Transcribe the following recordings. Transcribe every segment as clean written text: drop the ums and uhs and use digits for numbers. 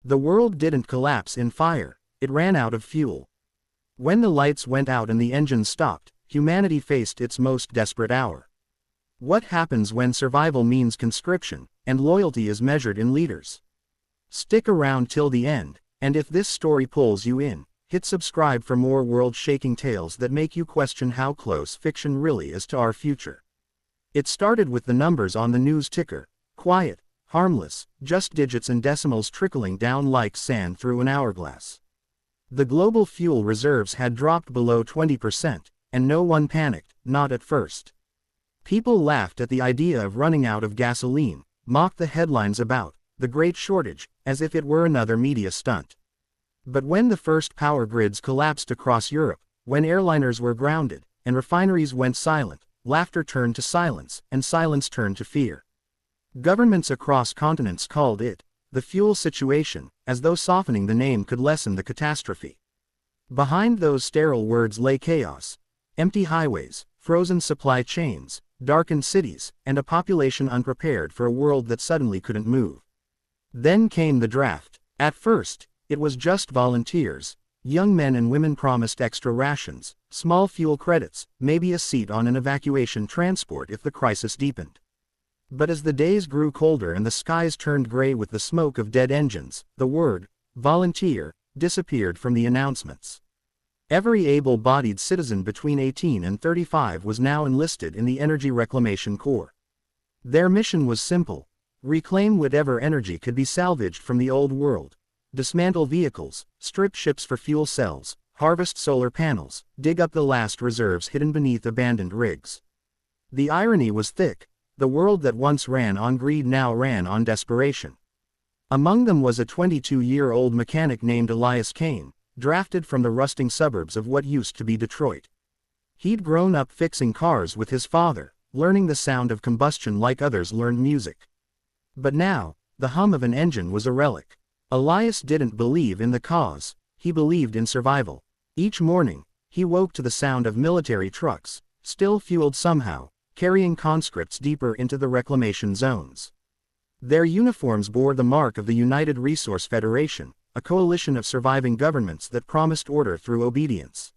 The world didn't collapse in fire, it ran out of fuel. When the lights went out and the engines stopped, humanity faced its most desperate hour. What happens when survival means conscription, and loyalty is measured in liters? Stick around till the end, and if this story pulls you in, hit subscribe for more world-shaking tales that make you question how close fiction really is to our future. It started with the numbers on the news ticker, quiet, harmless, just digits and decimals trickling down like sand through an hourglass. The global fuel reserves had dropped below 20%, and no one panicked, not at first. People laughed at the idea of running out of gasoline, mocked the headlines about the great shortage, as if it were another media stunt. But when the first power grids collapsed across Europe, when airliners were grounded, and refineries went silent, laughter turned to silence, and silence turned to fear. Governments across continents called it the fuel situation, as though softening the name could lessen the catastrophe. Behind those sterile words lay chaos, empty highways, frozen supply chains, darkened cities, and a population unprepared for a world that suddenly couldn't move. Then came the draft. At first, it was just volunteers. Young men and women promised extra rations, small fuel credits, maybe a seat on an evacuation transport if the crisis deepened. But as the days grew colder and the skies turned gray with the smoke of dead engines, the word volunteer disappeared from the announcements. Every able-bodied citizen between 18 and 35 was now enlisted in the Energy Reclamation Corps. Their mission was simple: reclaim whatever energy could be salvaged from the old world. Dismantle vehicles, strip ships for fuel cells, harvest solar panels, dig up the last reserves hidden beneath abandoned rigs. The irony was thick. The world that once ran on greed now ran on desperation. Among them was a 22-year-old mechanic named Elias Kane, drafted from the rusting suburbs of what used to be Detroit. He'd grown up fixing cars with his father, learning the sound of combustion like others learned music. But now, the hum of an engine was a relic. Elias didn't believe in the cause, he believed in survival. Each morning, he woke to the sound of military trucks, still fueled somehow, carrying conscripts deeper into the reclamation zones. Their uniforms bore the mark of the United Resource Federation, a coalition of surviving governments that promised order through obedience.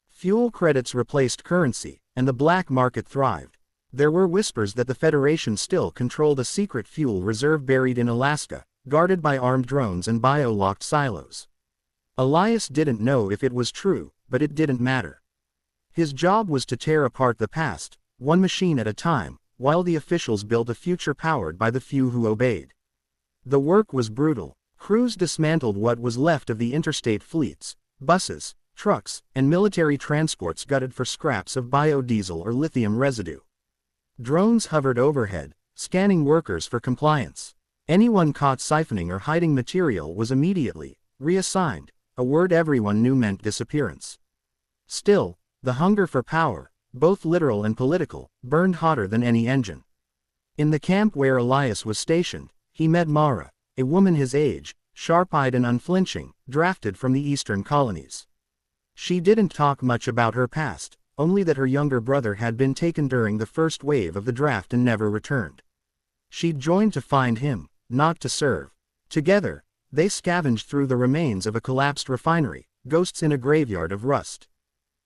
Fuel credits replaced currency, and the black market thrived. There were whispers that the Federation still controlled a secret fuel reserve buried in Alaska, guarded by armed drones and bio-locked silos. Elias didn't know if it was true, but it didn't matter. His job was to tear apart the past, one machine at a time, while the officials built a future powered by the few who obeyed. The work was brutal. Crews dismantled what was left of the interstate fleets, buses, trucks, and military transports gutted for scraps of biodiesel or lithium residue. Drones hovered overhead, scanning workers for compliance. Anyone caught siphoning or hiding material was immediately reassigned, a word everyone knew meant disappearance. Still, the hunger for power, both literal and political, burned hotter than any engine. In the camp where Elias was stationed, he met Mara, a woman his age, sharp-eyed and unflinching, drafted from the eastern colonies. She didn't talk much about her past, only that her younger brother had been taken during the first wave of the draft and never returned. She'd joined to find him, not to serve. Together, they scavenged through the remains of a collapsed refinery, ghosts in a graveyard of rust.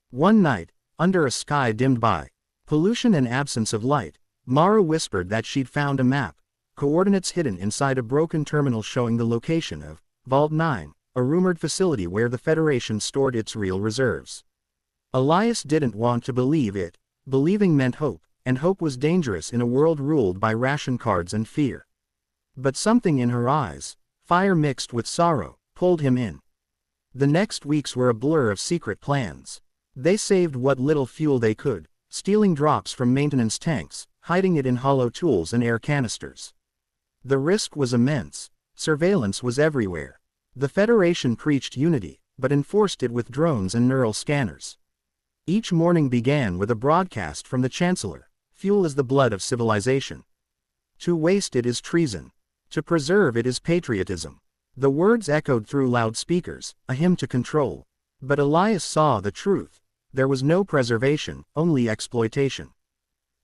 One night, under a sky dimmed by pollution and absence of light, Mara whispered that she'd found a map, coordinates hidden inside a broken terminal showing the location of Vault 9, a rumored facility where the Federation stored its real reserves. Elias didn't want to believe it. Believing meant hope, and hope was dangerous in a world ruled by ration cards and fear. But something in her eyes, fire mixed with sorrow, pulled him in. The next weeks were a blur of secret plans. They saved what little fuel they could, stealing drops from maintenance tanks, hiding it in hollow tools and air canisters. The risk was immense. Surveillance was everywhere. The Federation preached unity, but enforced it with drones and neural scanners. Each morning began with a broadcast from the Chancellor: fuel is the blood of civilization. To waste it is treason. To preserve it is patriotism. The words echoed through loudspeakers, a hymn to control. But Elias saw the truth. There was no preservation, only exploitation.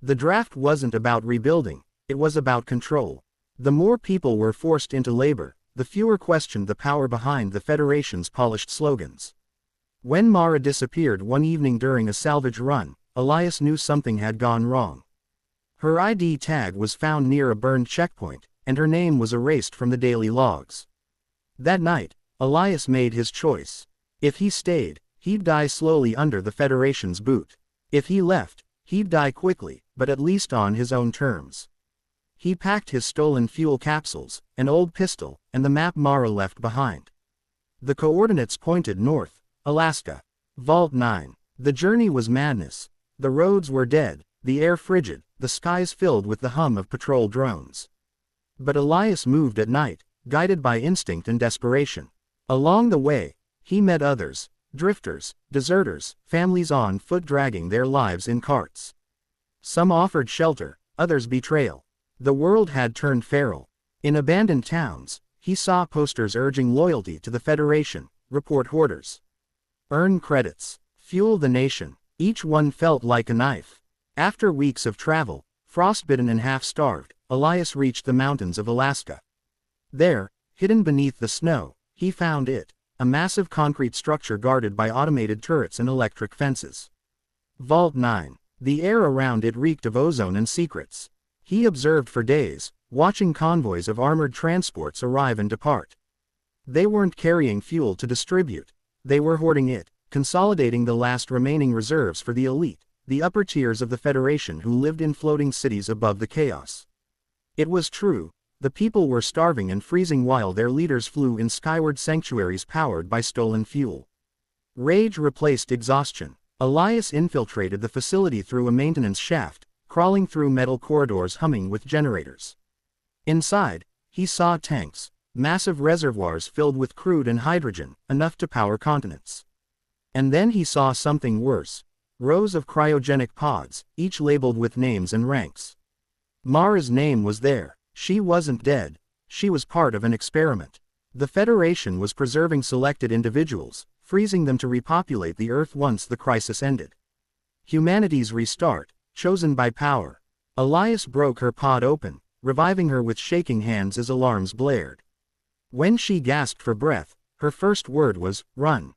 The draft wasn't about rebuilding, it was about control. The more people were forced into labor, the fewer questioned the power behind the Federation's polished slogans. When Mara disappeared one evening during a salvage run, Elias knew something had gone wrong. Her ID tag was found near a burned checkpoint, and her name was erased from the daily logs. That night, Elias made his choice. If he stayed, he'd die slowly under the Federation's boot. If he left, he'd die quickly, but at least on his own terms. He packed his stolen fuel capsules, an old pistol, and the map Mara left behind. The coordinates pointed north, Alaska. Vault 9. The journey was madness. The roads were dead, the air frigid, the skies filled with the hum of patrol drones. But Elias moved at night, guided by instinct and desperation. Along the way, he met others, drifters, deserters, families on foot dragging their lives in carts. Some offered shelter, others betrayal. The world had turned feral. In abandoned towns, he saw posters urging loyalty to the Federation, report hoarders, earn credits, fuel the nation. Each one felt like a knife. After weeks of travel, frostbitten and half-starved, Elias reached the mountains of Alaska. There, hidden beneath the snow, he found it, a massive concrete structure guarded by automated turrets and electric fences. Vault 9. The air around it reeked of ozone and secrets. He observed for days, watching convoys of armored transports arrive and depart. They weren't carrying fuel to distribute. They were hoarding it, consolidating the last remaining reserves for the elite, the upper tiers of the Federation who lived in floating cities above the chaos. It was true, the people were starving and freezing while their leaders flew in skyward sanctuaries powered by stolen fuel. Rage replaced exhaustion. Elias infiltrated the facility through a maintenance shaft, crawling through metal corridors humming with generators. Inside, he saw tanks, massive reservoirs filled with crude and hydrogen, enough to power continents. And then he saw something worse. Rows of cryogenic pods, each labeled with names and ranks. Mara's name was there. She wasn't dead. She was part of an experiment. The Federation was preserving selected individuals, freezing them to repopulate the Earth once the crisis ended. Humanity's restart, chosen by power. Elias broke her pod open, reviving her with shaking hands as alarms blared. When she gasped for breath, her first word was, "Run."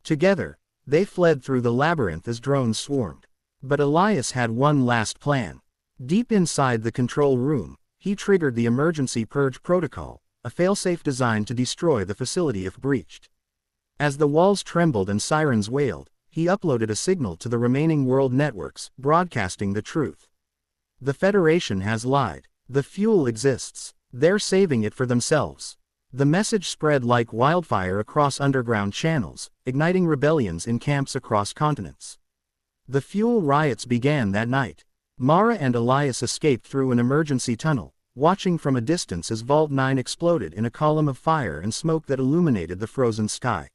Together, they fled through the labyrinth as drones swarmed. But Elias had one last plan. Deep inside the control room, he triggered the emergency purge protocol, a failsafe designed to destroy the facility if breached. As the walls trembled and sirens wailed, he uploaded a signal to the remaining world networks, broadcasting the truth. The Federation has lied. The fuel exists. They're saving it for themselves. The message spread like wildfire across underground channels, igniting rebellions in camps across continents. The fuel riots began that night. Mara and Elias escaped through an emergency tunnel, watching from a distance as Vault 9 exploded in a column of fire and smoke that illuminated the frozen sky.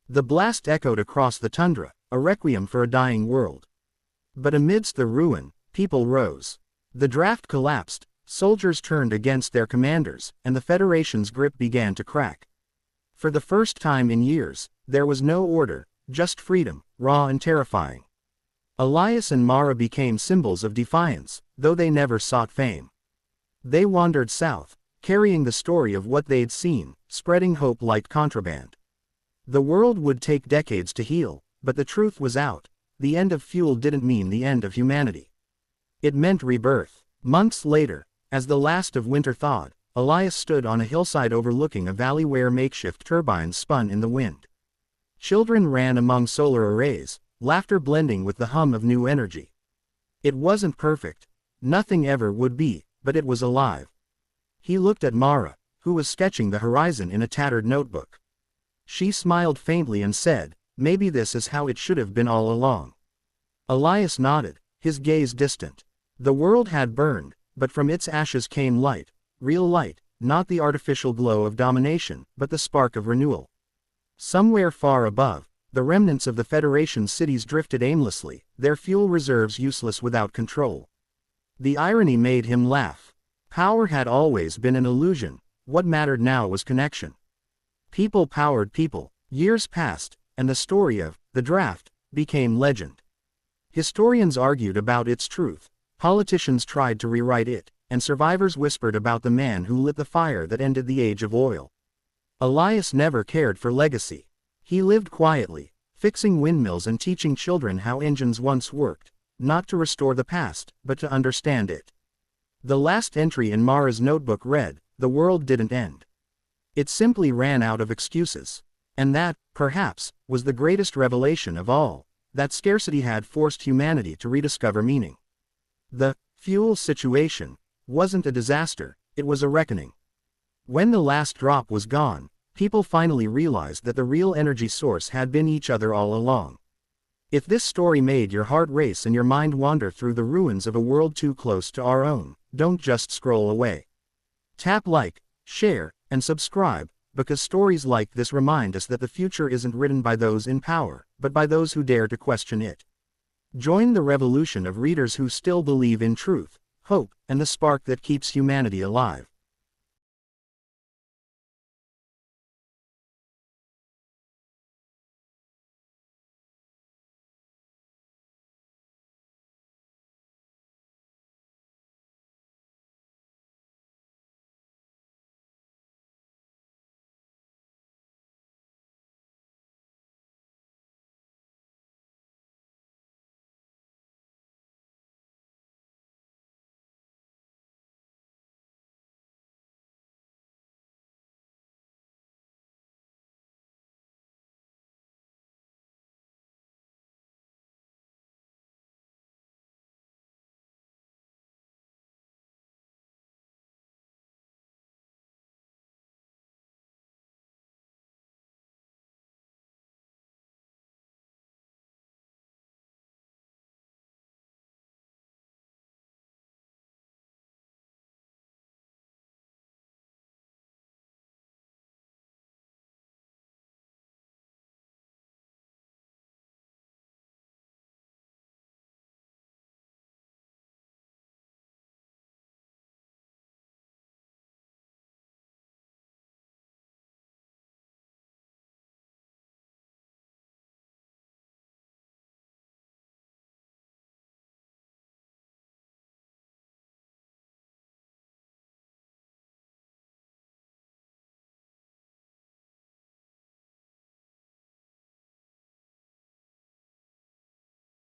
The blast echoed across the tundra, a requiem for a dying world. But amidst the ruin, people rose. The draft collapsed, soldiers turned against their commanders, and the Federation's grip began to crack. For the first time in years, there was no order, just freedom, raw and terrifying. Elias and Mara became symbols of defiance, though they never sought fame. They wandered south, carrying the story of what they'd seen, spreading hope like contraband. The world would take decades to heal, but the truth was out. The end of fuel didn't mean the end of humanity. It meant rebirth. Months later, as the last of winter thawed, Elias stood on a hillside overlooking a valley where makeshift turbines spun in the wind. Children ran among solar arrays, laughter blending with the hum of new energy. It wasn't perfect. Nothing ever would be, but it was alive. He looked at Mara, who was sketching the horizon in a tattered notebook. She smiled faintly and said, "Maybe this is how it should have been all along." Elias nodded, his gaze distant. The world had burned, but from its ashes came light, real light, not the artificial glow of domination, but the spark of renewal. Somewhere far above, the remnants of the Federation's cities drifted aimlessly, their fuel reserves useless without control. The irony made him laugh. Power had always been an illusion. What mattered now was connection. People powered people. Years passed, and the story of the draft became legend. Historians argued about its truth. Politicians tried to rewrite it, and survivors whispered about the man who lit the fire that ended the age of oil. Elias never cared for legacy. He lived quietly, fixing windmills and teaching children how engines once worked, not to restore the past, but to understand it. The last entry in Mara's notebook read, "The world didn't end. It simply ran out of excuses." And that, perhaps, was the greatest revelation of all, that scarcity had forced humanity to rediscover meaning. The fuel situation wasn't a disaster, it was a reckoning. When the last drop was gone, people finally realized that the real energy source had been each other all along. If this story made your heart race and your mind wander through the ruins of a world too close to our own, don't just scroll away. Tap like, share, and subscribe, because stories like this remind us that the future isn't written by those in power, but by those who dare to question it. Join the revolution of readers who still believe in truth, hope, and the spark that keeps humanity alive.